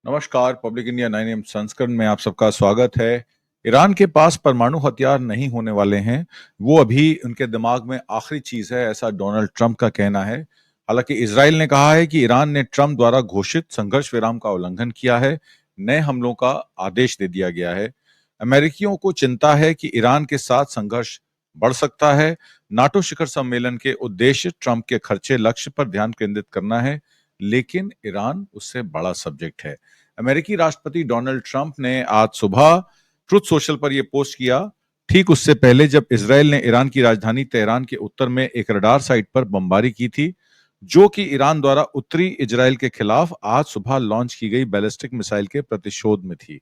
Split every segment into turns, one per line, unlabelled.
नमस्कार। Public India 9 AM संस्करण में आप सबका स्वागत है। ईरान के पास परमाणु हथियार नहीं होने वाले हैं। वो अभी उनके दिमाग में आखिरी चीज है, ऐसा डोनाल्ड ट्रंप का कहना है। हालांकि इजराइल ने कहा है कि ईरान ने ट्रंप द्वारा घोषित संघर्ष विराम का उल्लंघन किया है। नए हमलों का आदेश दे दिया गया है। अमेरिकियों को चिंता है कि ईरान के साथ संघर्ष बढ़ सकता है। नाटो शिखर सम्मेलन के उद्देश्य ट्रंप के खर्चे लक्ष्य पर ध्यान केंद्रित करना है, लेकिन ईरान उससे बड़ा सब्जेक्ट है। अमेरिकी राष्ट्रपति डोनाल्ड ट्रंप ने आज सुबह ट्रुथ सोशल पर यह पोस्ट किया, ठीक उससे पहले जब इजराइल ने ईरान की राजधानी तेहरान के उत्तर में एक रडार साइट पर बमबारी की थी, जो कि ईरान द्वारा उत्तरी इजराइल के खिलाफ आज सुबह लॉन्च की गई बैलिस्टिक मिसाइल के प्रतिशोध में थी।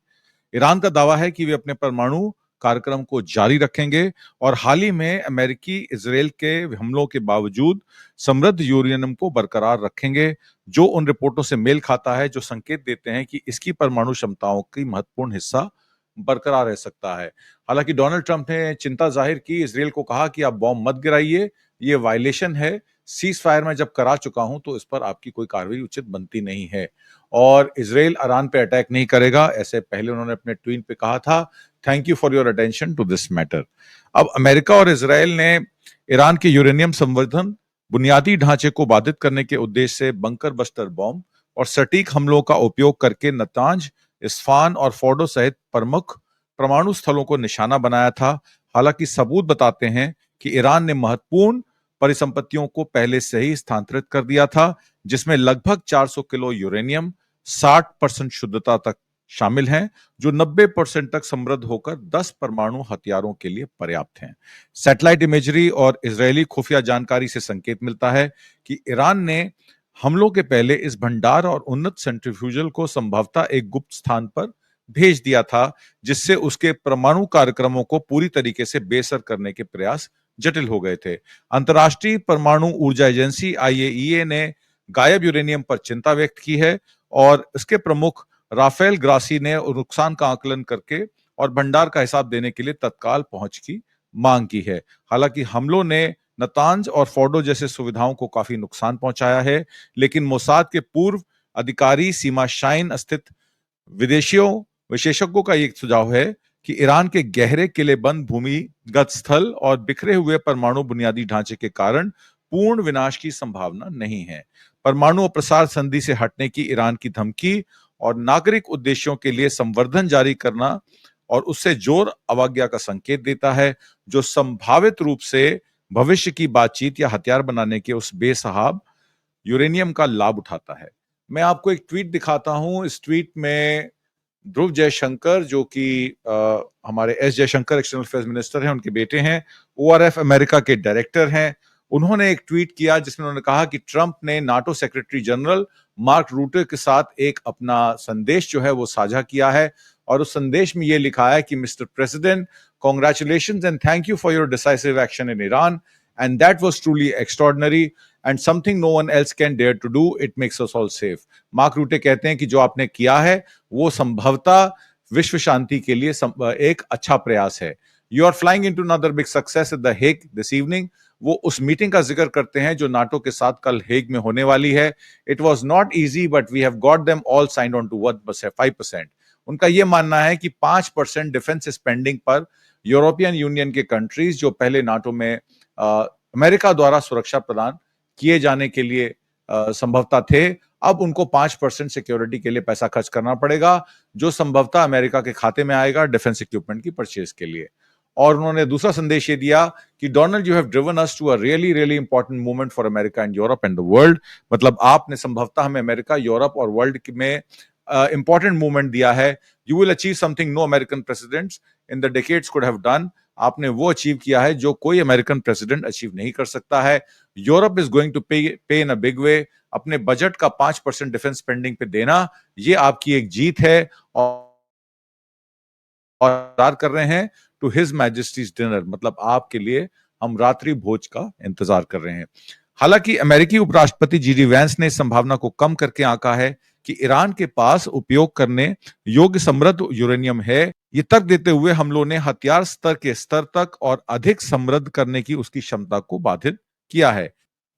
ईरान का दावा है कि वे अपने परमाणु कार्यक्रम को जारी रखेंगे और हाल ही में अमेरिकी इजराइल के हमलों के बावजूद समृद्ध यूरेनियम को बरकरार रखेंगे, जो उन रिपोर्टों से मेल खाता है जो संकेत देते हैं कि इसकी परमाणु क्षमताओं की महत्वपूर्ण हिस्सा बरकरार रह सकता है। हालांकि डोनाल्ड ट्रंप ने चिंता जाहिर की, इसराइल को कहा कि आप बॉम्ब मत गिराइए, ये वायलेशन है। सीज फायर में जब करा चुका हूं तो इस पर आपकी कोई कार्रवाई उचित बनती नहीं है और इसराइल ईरान पे अटैक नहीं करेगा, ऐसे पहले उन्होंने अपने ट्वीट पे कहा था। Thank you for your attention to this matter. अब अमेरिका और इसराइल ने ईरान के यूरेनियम संवर्धन बुनियादी ढांचे को बाधित करने के उद्देश्य से बंकर बस्टर बॉम्ब और सटीक हमलों का उपयोग करके नतांज, इस्फान और फोर्डो सहित प्रमुख परमाणु स्थलों को निशाना बनाया था। हालांकि सबूत बताते हैं कि ईरान ने महत्वपूर्ण परिसंपत्तियों को पहले से ही स्थानांतरित कर दिया था, जिसमें लगभग 400 किलो यूरेनियम 60% शुद्धता तक शामिल हैं, जो 90% तक समृद्ध होकर 10 परमाणु हथियारों के लिए पर्याप्त हैं। सैटेलाइट इमेजरी और इजरायली खुफिया जानकारी से संकेत मिलता है कि ईरान ने हमलों के पहले इस भंडार और उन्नत सेंट्रीफ्यूजल को संभवतः एक गुप्त स्थान पर भेज दिया था, जिससे उसके परमाणु कार्यक्रमों को पूरी तरीके से बेअसर करने के प्रयास जटिल हो गए थे। अंतर्राष्ट्रीय परमाणु ऊर्जा एजेंसी IAEA ने गायब यूरेनियम पर चिंता व्यक्त की है और इसके प्रमुख राफेल ग्रासी ने नुकसान का आकलन करके और भंडार का हिसाब देने के लिए तत्काल पहुंच की मांग की है। हालांकि हमलों ने नतांज और फोर्डो जैसे सुविधाओं को काफी नुकसान पहुंचाया है, लेकिन मोसाद के पूर्व अधिकारी सीमा शाइन स्थित विदेशियों विशेषज्ञों का एक सुझाव है कि ईरान के गहरे किलेबंद भूमिगत स्थल और बिखरे हुए परमाणु बुनियादी ढांचे के कारण पूर्ण विनाश की संभावना नहीं है। परमाणु प्रसार संधि से हटने की ईरान की धमकी और नागरिक उद्देश्यों के लिए संवर्धन जारी करना और उससे जोर अवज्ञा का संकेत देता है, जो संभावित रूप से भविष्य की बातचीत या हथियार बनाने के उस बेसहाब यूरेनियम का लाभ उठाता है। मैं आपको एक ट्वीट दिखाता हूं। इस ट्वीट में ध्रुव जयशंकर, जो कि हमारे S Jaishankar external affairs minister हैं, उनके बेटे हैं, ORF अमेरिका के डायरेक्टर हैं, उन्होंने एक ट्वीट किया जिसमें उन्होंने कहा कि ट्रंप ने नाटो सेक्रेटरी जनरल मार्क रूटे के साथ एक अपना संदेश जो है वो साझा किया है और उस संदेश में ये लिखा है कि mister president, congratulations and thank you for your decisive action in Iran and that was truly extraordinary and something no one else can dare to do, it makes us all safe. Mark Rutte कहते हैं कि जो आपने किया है वो संभवतः विश्व शांति के लिए एक अच्छा प्रयास है। You are flying into another big success at the Hague this evening. वो उस मीटिंग का जिक्र करते हैं जो नाटो के साथ कल हेग में होने वाली है। It was not easy but we have got them all signed on to 5%। उनका यह मानना है कि 5% डिफेंस स्पेंडिंग पर यूरोपियन यूनियन के कंट्रीज जो पहले नाटो में अमेरिका द्वारा सुरक्षा प्रदान किए जाने के लिए संभवतः थे, अब उनको 5% सिक्योरिटी के लिए पैसा खर्च करना पड़ेगा, जो संभवतः अमेरिका के खाते में आएगा डिफेंस इक्विपमेंट की परचेज के लिए। और उन्होंने दूसरा संदेश ये दिया कि Donald, you have driven us to a really really important movement for America and Europe and the world. मतलब आपने संभवतः हमें अमेरिका, यूरोप और वर्ल्ड में इंपॉर्टेंट मूवमेंट दिया है। You will achieve something no American presidents in the decades could have done. आपने वो अचीव किया है जो कोई अमेरिकन प्रेसिडेंट अचीव नहीं कर सकता है। यूरोप इज गोइंग टू पे इन अ बिग वे। अपने बजट का 5% डिफेंस स्पेंडिंग पे देना, ये आपकी एक जीत है और कर रहे हैं टू हिज मैजेस्टीज डिनर, मतलब आपके लिए हम रात्रि भोज का इंतजार कर रहे हैं। हालांकि अमेरिकी उपराष्ट्रपति GD वैंस ने इस संभावना को कम करके आंका है कि ईरान के पास उपयोग करने योग्य समृद्ध यूरेनियम है। ये तर्क देते हुए हमलों ने हथियार स्तर के स्तर तक और अधिक समृद्ध करने की उसकी क्षमता को बाधित किया है।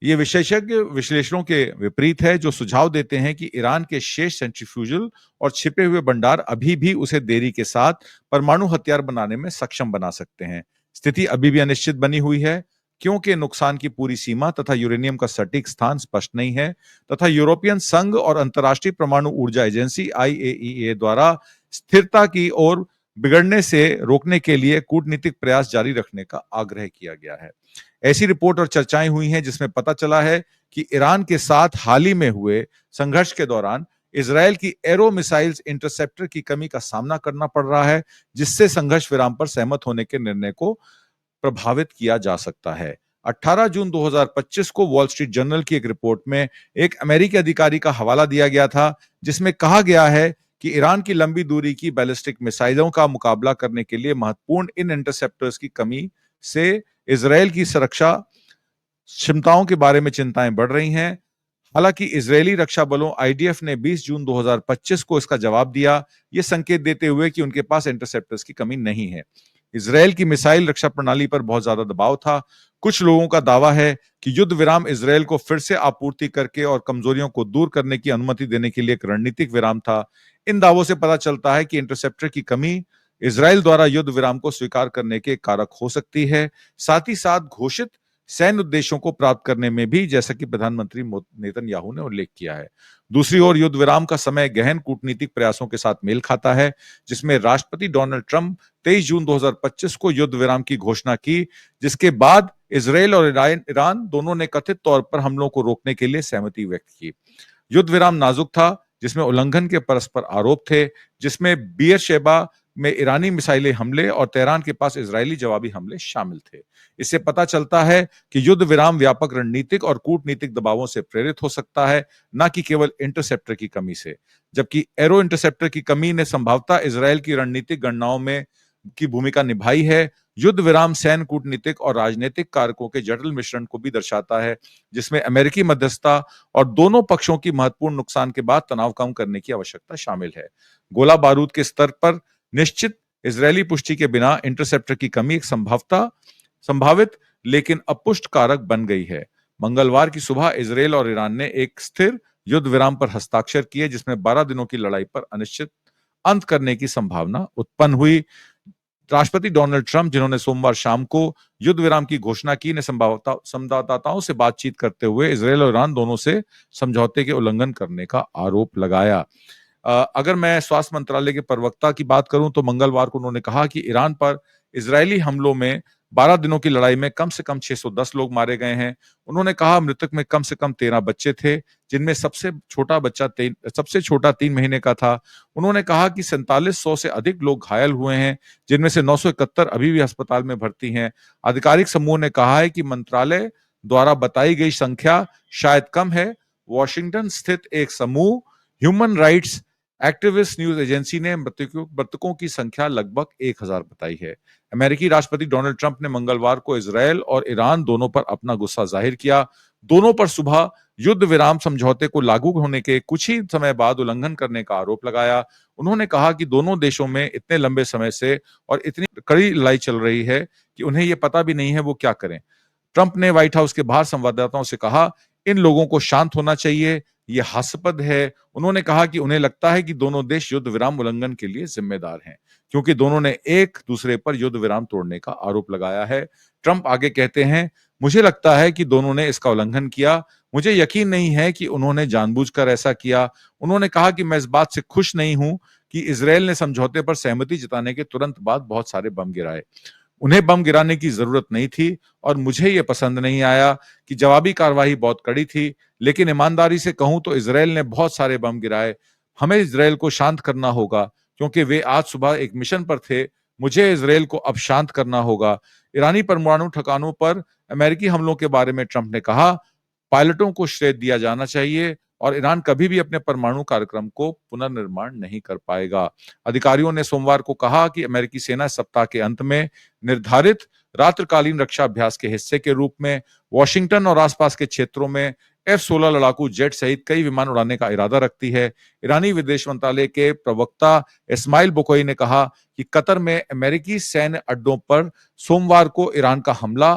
ये विशेषज्ञ विश्लेषणों के विपरीत है, जो सुझाव देते हैं कि ईरान के शेष सेंट्रीफ्यूजल और छिपे हुए भंडार अभी भी उसे देरी के साथ परमाणु हथियार बनाने में सक्षम बना सकते हैं। स्थिति अभी भी अनिश्चित बनी हुई है, क्योंकि नुकसान की पूरी सीमा तथा यूरेनियम का सटीक स्थान स्पष्ट नहीं है, तथा यूरोपियन संघ और अंतर्राष्ट्रीय परमाणु ऊर्जा एजेंसी आईएईए द्वारा स्थिरता की ओर बिगड़ने से रोकने के लिए कूटनीतिक प्रयास जारी रखने का आग्रह किया गया है। ऐसी रिपोर्ट और चर्चाएं हुई हैं जिसमें पता चला है कि ईरान के साथ हाल ही में हुए संघर्ष के दौरान इजरायल की एरो मिसाइल्स इंटरसेप्टर की कमी का सामना करना पड़ रहा है, जिससे संघर्ष विराम पर सहमत होने के निर्णय को प्रभावित किया जा सकता है। 18 जून 2025 को वॉल स्ट्रीट जर्नल की एक रिपोर्ट में एक अमेरिकी अधिकारी का हवाला दिया गया था, जिसमें कहा गया है कि ईरान की लंबी दूरी की बैलिस्टिक मिसाइलों का मुकाबला करने के लिए महत्वपूर्ण इन इंटरसेप्टर्स की कमी से इजरायल की सुरक्षा क्षमताओं के बारे में चिंताएं बढ़ रही हैं। हालांकि इजरायली रक्षा बलों आईडीएफ ने 20 जून 2025 को इसका जवाब दिया, ये संकेत देते हुए कि उनके पास इंटरसेप्टर्स की कमी नहीं है। इजरायल की मिसाइल रक्षा प्रणाली पर बहुत ज्यादा दबाव था। कुछ लोगों का दावा है कि युद्ध विराम इजरायल को फिर से आपूर्ति करके और कमजोरियों को दूर करने की अनुमति देने के लिए एक रणनीतिक विराम था। इन दावों से पता चलता है कि इंटरसेप्टर की कमी इजरायल द्वारा युद्ध विराम को स्वीकार करने के कारक हो सकती है, साथ ही साथ घोषित सैन्य उद्देश्यों को प्राप्त करने में भी, जैसा कि प्रधानमंत्री नेतन्याहू ने उल्लेख किया है। दूसरी ओर युद्ध विराम का समय गहन कूटनीतिक प्रयासों के साथ मेल खाता है, जिसमें राष्ट्रपति डोनाल्ड ट्रंप 23 जून 2025 को युद्ध विराम की घोषणा की, जिसके बाद इजरायल और ईरान दोनों ने कथित तौर पर हमलों को रोकने के लिए सहमति व्यक्त की। युद्ध विराम नाजुक था, जिसमें उल्लंघन के परस्पर आरोप थे, जिसमें बीएरशेबा में ईरानी मिसाइली हमले और तेहरान के पास इजरायली जवाबी हमले शामिल थे। इससे पता चलता है कि युद्ध विराम व्यापक रणनीतिक और कूटनीतिक दबावों से प्रेरित हो सकता है, न कि केवल इंटरसेप्टर की कमी से। जबकि एरो इंटरसेप्टर की कमी ने संभवतः इजरायल की रणनीतिक गणनाओं में की भूमिका निभाई है। युद्ध विराम सैन्य कूटनीतिक और राजनीतिक कारकों के जटिल मिश्रण को भी दर्शाता है, जिसमें अमेरिकी मध्यस्थता और दोनों पक्षों की महत्वपूर्ण नुकसान के बाद तनाव कम करने की आवश्यकता शामिल है। गोला बारूद के स्तर पर निश्चित इजरायली पुष्टि के बिना इंटरसेप्टर की कमी एक संभावित लेकिन अपुष्ट कारक बन गई है। मंगलवार की सुबह इजरायल और ईरान ने एक स्थिर युद्ध विराम पर हस्ताक्षर किए, जिसमें 12 दिनों की लड़ाई पर अनिश्चित अंत करने की संभावना उत्पन्न हुई। राष्ट्रपति डोनाल्ड ट्रंप, जिन्होंने सोमवार शाम को युद्ध विराम की घोषणा की, ने संवाददाताओं से बातचीत करते हुए इजरायल और ईरान दोनों से समझौते के उल्लंघन करने का आरोप लगाया। अगर मैं स्वास्थ्य मंत्रालय के प्रवक्ता की बात करूं तो मंगलवार को उन्होंने कहा कि ईरान पर इजरायली हमलों में 12 दिनों की लड़ाई में कम से कम 610 लोग मारे गए हैं। उन्होंने कहा मृतक में कम से कम 13 बच्चे थे, जिनमें सबसे छोटा 3 महीने का था। उन्होंने कहा कि 4700 से अधिक लोग घायल हुए हैं, जिनमें से 971 अभी भी अस्पताल में भर्ती हैं। आधिकारिक समूह ने कहा है कि मंत्रालय द्वारा बताई गई संख्या शायद कम है। वॉशिंगटन स्थित एक समूह human rights activist news agency ने मृतकों की संख्या लगभग 1000 बताई है। अमेरिकी राष्ट्रपति डोनाल्ड ट्रंप ने मंगलवार को इजरायल और ईरान दोनों पर अपना गुस्सा जाहिर किया। दोनों पर सुबह युद्ध विराम समझौते को लागू होने के कुछ ही समय बाद उल्लंघन करने का आरोप लगाया। उन्होंने कहा कि दोनों देशों में इतने लंबे समय से और इतनी कड़ी लड़ाई चल रही है कि उन्हें यह पता भी नहीं है वो क्या करें। ट्रंप ने व्हाइट हाउस के बाहर संवाददाताओं से कहा, इन लोगों को शांत होना चाहिए, ये हास्यास्पद है। उन्होंने कहा कि उन्हें लगता है कि दोनों देश युद्ध विराम उल्लंघन के लिए जिम्मेदार हैं, क्योंकि दोनों ने एक दूसरे पर युद्ध विराम तोड़ने का आरोप लगाया है। ट्रंप आगे कहते हैं, मुझे लगता है कि दोनों ने इसका उल्लंघन किया। मुझे यकीन नहीं है कि उन्होंने जानबूझकर ऐसा किया। उन्होंने कहा कि मैं इस बात से खुश नहीं हूं कि इजरायल ने समझौते पर सहमति जताने के तुरंत बाद बहुत सारे बम गिराए। उन्हें बम गिराने की जरूरत नहीं थी और मुझे यह पसंद नहीं आया कि जवाबी कार्रवाई बहुत कड़ी थी, लेकिन ईमानदारी से कहूं तो इजरायल ने बहुत सारे बम गिराए। हमें इजरायल को शांत करना होगा, क्योंकि वे आज सुबह एक मिशन पर थे। मुझे इजरायल को अब शांत करना होगा। ईरानी परमाणु ठिकानों पर अमेरिकी हमलों के बारे में ट्रंप ने कहा, पायलटों को श्रेय दिया जाना चाहिए और ईरान कभी भी अपने परमाणु कार्यक्रम को पुनर्निर्माण नहीं कर पाएगा। अधिकारियों ने सोमवार को कहा कि अमेरिकी सेना सप्ताह के अंत में निर्धारित रात्रिकालीन रक्षा अभ्यास के हिस्से के रूप में वॉशिंगटन और आसपास के क्षेत्रों में F-16 लड़ाकू जेट सहित कई विमान उड़ाने का इरादा रखती है। ईरानी विदेश मंत्रालय के प्रवक्ता इस्माइल बुकोई ने कहा कि कतर में अमेरिकी सैन्य अड्डों पर सोमवार को ईरान का हमला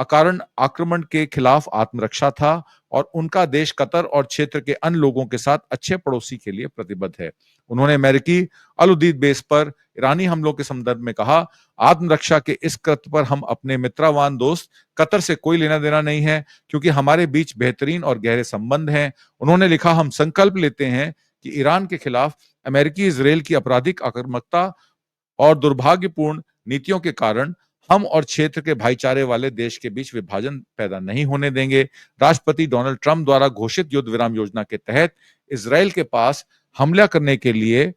अकारण आक्रमण के खिलाफ आत्मरक्षा था और उनका देश कतर और क्षेत्र के अन्य लोगों के साथ अच्छे पड़ोसी के लिए प्रतिबद्ध है। उन्होंने अमेरिकी अल उदीद बेस पर ईरानी हमलों के संदर्भ में कहा, आत्मरक्षा के इस कृत्य पर हम अपने मित्रवान दोस्त कतर से कोई लेना देना नहीं है, क्योंकि हमारे बीच बेहतरीन और गहरे संबंध हैं। उन्होंने लिखा, हम संकल्प लेते हैं कि ईरान के खिलाफ अमेरिकी इजराइल की आपराधिक आक्रामकता और दुर्भाग्यपूर्ण नीतियों के कारण हम और क्षेत्र के भाईचारे वाले देश के बीच विभाजन पैदा नहीं होने देंगे। राष्ट्रपति डोनाल्ड ट्रंप द्वारा घोषित युद्ध विराम योजना के तहत इजराइल के पास हमला करने के लिए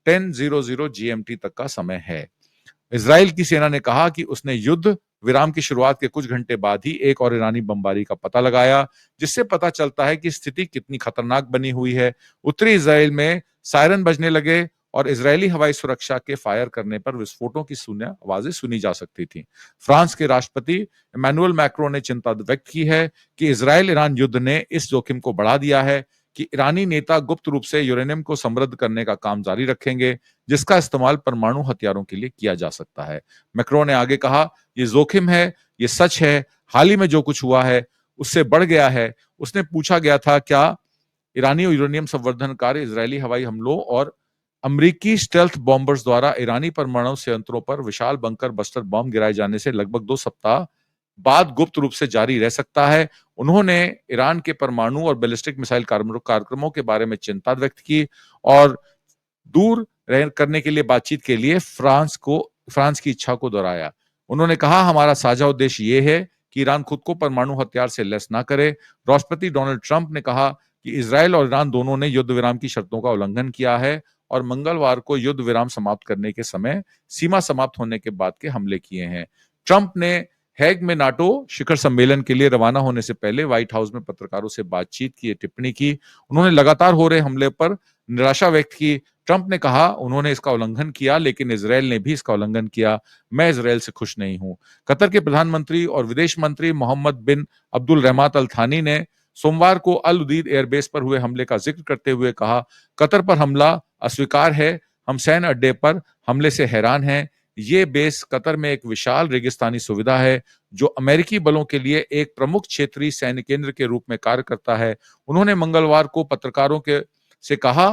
10:00 GMT तक का समय है। इजराइल की सेना ने कहा कि उसने युद्ध विराम की शुरुआत के कुछ घंटे बाद ही एक और ईरानी बमबारी का पता लगाया, जिससे पता चलता है कि स्थिति कितनी खतरनाक बनी हुई है। उत्तरी इजराइल में सायरन बजने लगे और इजरायली हवाई सुरक्षा के फायर करने पर विस्फोटों की आवाजें सुनी जा सकती थी। फ्रांस के राष्ट्रपति इमैनुअल मैक्रों ने चिंता व्यक्त की है कि इजराइल ईरान युद्ध ने इस जोखिम को बढ़ा दिया है कि ईरानी नेता गुप्त रूप से यूरेनियम को समृद्ध करने का काम जारी रखेंगे, जिसका इस्तेमाल परमाणु हथियारों के लिए किया जा सकता है। मैक्रों ने आगे कहा, ये जोखिम है, ये सच है, हाल ही में जो कुछ हुआ है उससे बढ़ गया है। उसने पूछा गया था, क्या ईरानी यूरेनियम संवर्धन कार्य इजरायली हवाई हमलों और अमेरिकी स्टेल्थ बॉम्बर्स द्वारा ईरानी परमाणु संयंत्रों पर विशाल बंकर बस्टर बम गिराए जाने से लगभग 2 सप्ताह बाद गुप्त रूप से जारी रह सकता है। उन्होंने ईरान के परमाणु और बैलिस्टिक मिसाइल कार्यक्रमों के बारे में चिंता व्यक्त की और दूर करने के लिए बातचीत के लिए फ्रांस की इच्छा को दोहराया। उन्होंने कहा, हमारा साझा उद्देश्य ये है कि ईरान खुद को परमाणु हथियार से लैस ना करे। राष्ट्रपति डोनाल्ड ट्रंप ने कहा कि इजराइल और ईरान दोनों ने युद्ध विराम की शर्तों का उल्लंघन किया है और मंगलवार को युद्ध विराम समाप्त करने के समय सीमा समाप्त होने के बाद के हमले किए हैं। ट्रंप ने हैग में नाटो शिखर सम्मेलन के लिए रवाना होने से पहले व्हाइट हाउस में पत्रकारों से बातचीत की टिप्पणी की। उन्होंने लगातार हो रहे हमले पर निराशा व्यक्त की। ट्रंप ने कहा, उन्होंने इसका उल्लंघन किया, लेकिन इजराइल ने भी इसका उल्लंघन किया। मैं इजराइल से खुश नहीं हूं। कतर के प्रधानमंत्री और विदेश मंत्री मोहम्मद बिन अब्दुल रहमान अल थानी ने सोमवार को अल उदीद एयरबेस पर हुए हमले का जिक्र करते हुए कहा, कतर पर हमला अस्वीकार है। हम सैन्य अड्डे पर हमले से हैरान हैं। ये बेस कतर में एक विशाल रेगिस्तानी सुविधा है जो अमेरिकी बलों के लिए एक प्रमुख क्षेत्रीय सैन्य केंद्र के रूप में कार्य करता है। उन्होंने मंगलवार को पत्रकारों से कहा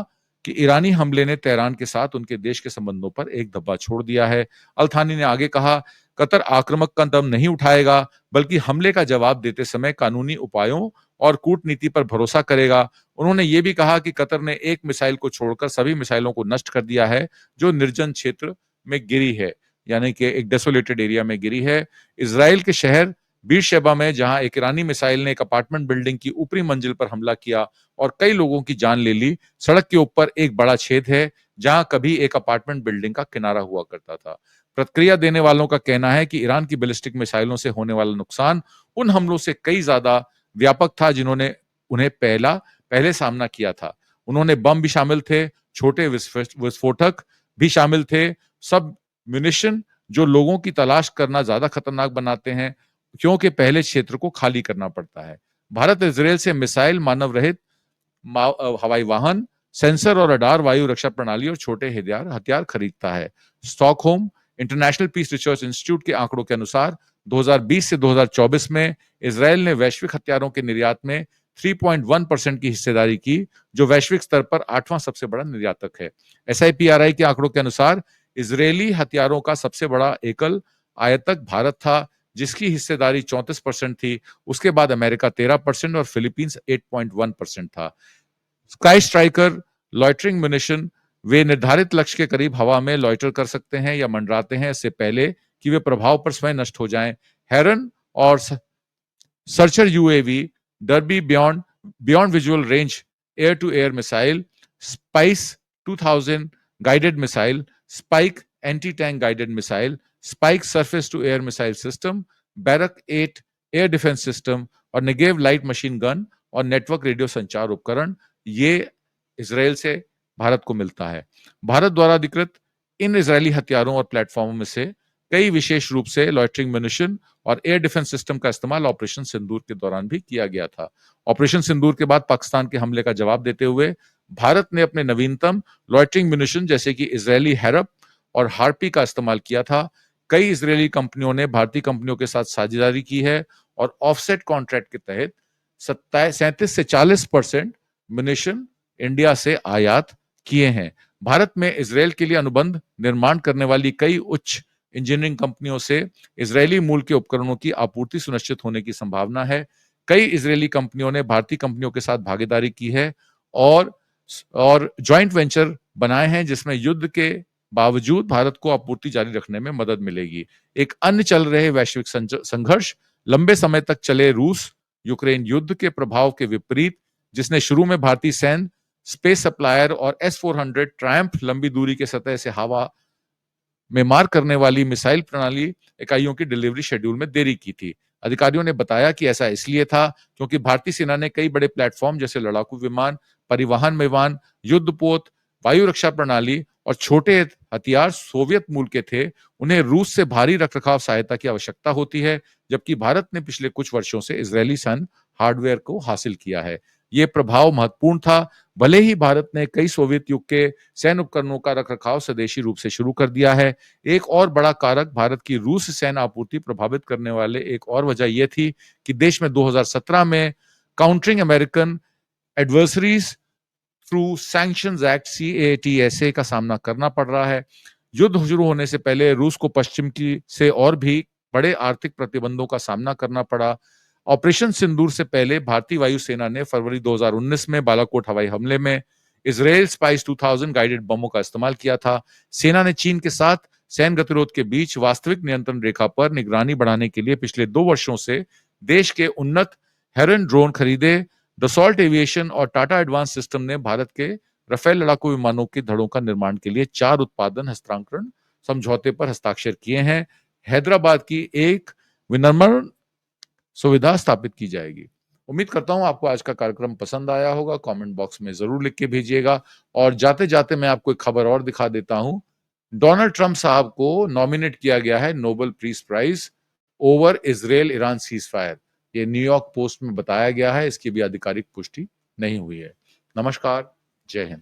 कि ईरानी हमले ने तेहरान के साथ उनके देश के संबंधों पर एक धब्बा छोड़ दिया है। अल थानी ने आगे कहा, कतर आक्रामक कदम नहीं उठाएगा, बल्कि हमले का जवाब देते समय कानूनी उपायों और कूटनीति पर भरोसा करेगा। उन्होंने ये भी कहा कि कतर ने एक मिसाइल को छोड़कर सभी मिसाइलों को नष्ट कर दिया है जो निर्जन क्षेत्र में गिरी है, यानी कि एक डेसोलेटेड एरिया में गिरी है। इजराइल के शहर बीरशेबा में जहां एक ईरानी मिसाइल ने एक अपार्टमेंट बिल्डिंग की ऊपरी मंजिल पर हमला किया और कई लोगों की जान ले ली, सड़क के ऊपर एक बड़ा छेद है जहां कभी एक अपार्टमेंट बिल्डिंग का किनारा हुआ करता था। प्रतिक्रिया देने वालों का कहना है कि ईरान की बैलिस्टिक मिसाइलों से होने वाला नुकसान उन हमलों से कई ज्यादा व्यापक था जिन्होंने उन्हें पहले सामना किया था। उन्होंने बम भी शामिल थे, छोटे विस्फोटक भी शामिल थे, सब म्यूनिशन जो लोगों की तलाश करना ज्यादा खतरनाक बनाते हैं क्योंकि पहले क्षेत्र को खाली करना पड़ता है। भारत इजरायल से मिसाइल, मानव रहित हवाई वाहन, सेंसर और रडार, वायु रक्षा प्रणाली और छोटे हथियार खरीदता है। Stockholm International Peace Research Institute के आंकड़ों के अनुसार 2020 से 2024 में इजरायल ने वैश्विक हथियारों के निर्यात में 3.1% की हिस्सेदारी की, जो वैश्विक स्तर पर 8वां सबसे बड़ा निर्यातक है। SIPRI के आंकड़ों के अनुसार इजरायली हथियारों का सबसे बड़ा एकल आयातक भारत था, जिसकी हिस्सेदारी 34% थी। उसके बाद अमेरिका 13% और फिलीपींस 8.1% था। स्काई स्ट्राइकर लॉइटरिंग म्यूनिशन, वे निर्धारित लक्ष्य के करीब हवा में लॉइटर कर सकते हैं या मंडराते हैं इससे पहले कि वे प्रभाव पर स्वयं नष्ट हो जाएं। हेरन और Searcher UAV, Derby beyond visual range air to air missile, Spice 2000 guided missile, Spike anti tank guided missile, Spike surface to air missile system, Barak 8 air defence system और नेगेव लाइट मशीन गन और network radio संचार उपकरण, ये Israel से भारत को मिलता है। भारत द्वारा अधिकृत इन इजरायली हथियारों और प्लेटफॉर्मों में से कई विशेष रूप से लॉइटरिंग म्यूनिशन और एयर डिफेंस सिस्टम का इस्तेमाल ऑपरेशन सिंदूर के दौरान भी किया गया था। ऑपरेशन सिंदूर के बाद पाकिस्तान के हमले का जवाब देते हुए भारत ने अपने नवीनतम लॉइटरिंग म्यूनिशन जैसे कि इजरायली हैरप और हार्पी का इस्तेमाल किया था। कई इजरायली कंपनियों ने भारतीय कंपनियों के साथ साझेदारी की है और ऑफसेट कॉन्ट्रैक्ट के तहत 37 से 40% म्यूनिशन इंडिया से आयात किए हैं। भारत में इजरायल के लिए अनुबंध निर्माण करने वाली कई उच्च इंजीनियरिंग कंपनियों से इजरायली मूल के उपकरणों की आपूर्ति सुनिश्चित होने की संभावना है। कई इजरायली कंपनियों ने भारतीय कंपनियों के साथ भागीदारी की है और जॉइंट वेंचर बनाए हैं, जिसमें युद्ध के बावजूद भारत को आपूर्ति जारी रखने में मदद मिलेगी। एक अन्य चल रहे वैश्विक संघर्ष लंबे समय तक चले रूस यूक्रेन युद्ध के प्रभाव के विपरीत, जिसने शुरू में भारतीय सैन्य, स्पेस सप्लायर और S-400 ट्रायम्फ लंबी दूरी के सतह से हवा में मार करने वाली मिसाइल प्रणाली इकाइयों की डिलीवरी शेड्यूल में देरी की थी। अधिकारियों ने बताया कि ऐसा इसलिए था क्योंकि भारतीय सेना ने कई बड़े प्लेटफॉर्म जैसे लड़ाकू विमान, परिवहन विमान, युद्धपोत, वायु रक्षा प्रणाली और छोटे हथियार सोवियत मूल के थे। उन्हें रूस से भारी रखरखाव सहायता की आवश्यकता होती है, जबकि भारत ने पिछले कुछ वर्षों से इजरायली सैन्य हार्डवेयर को हासिल किया है। ये प्रभाव महत्वपूर्ण था। भले ही भारत ने कई सोवियत युग के सैन्य उपकरणों का रखरखाव स्वदेशी रूप से शुरू कर दिया है। एक और बड़ा कारक भारत की रूस सैन्य आपूर्ति प्रभावित करने वाले एक और वजह यह थी कि देश में 2017 में countering American adversaries through sanctions act CATSA का सामना करना पड़ रहा है। युद्ध शुरू होने से पहले रूस को पश्चिम की से और भी बड़े आर्थिक प्रतिबंधों का सामना करना पड़ा। ऑपरेशन सिंदूर से पहले भारतीय वायुसेना ने फरवरी 2019 में बालाकोट हवाई हमले में इजरायल स्पाइस 2000 गाइडेड बमों का इस्तेमाल किया था। सेना ने चीन के साथ सैन्य गतिरोध के बीच वास्तविक नियंत्रण रेखा पर निगरानी बढ़ाने के लिए पिछले 2 वर्षों से देश के उन्नत हेरन ड्रोन खरीदे। डसॉल्ट एविएशन और टाटा एडवांस सिस्टम ने भारत के राफेल लड़ाकू विमानों के धड़ों का निर्माण के लिए 4 उत्पादन हस्तांतरण समझौते पर हस्ताक्षर किए हैं। हैदराबाद की एक विनिर्माण सुविधा स्थापित की जाएगी। उम्मीद करता हूं आपको आज का कार्यक्रम पसंद आया होगा। कमेंट बॉक्स में जरूर लिख के भेजिएगा। और जाते जाते मैं आपको एक खबर और दिखा देता हूं। डोनाल्ड ट्रंप साहब को नॉमिनेट किया गया है Nobel peace prize over Israel Iran ceasefire. ये न्यूयॉर्क पोस्ट में बताया गया है, इसकी भी आधिकारिक पुष्टि नहीं हुई है। नमस्कार, जय हिंद।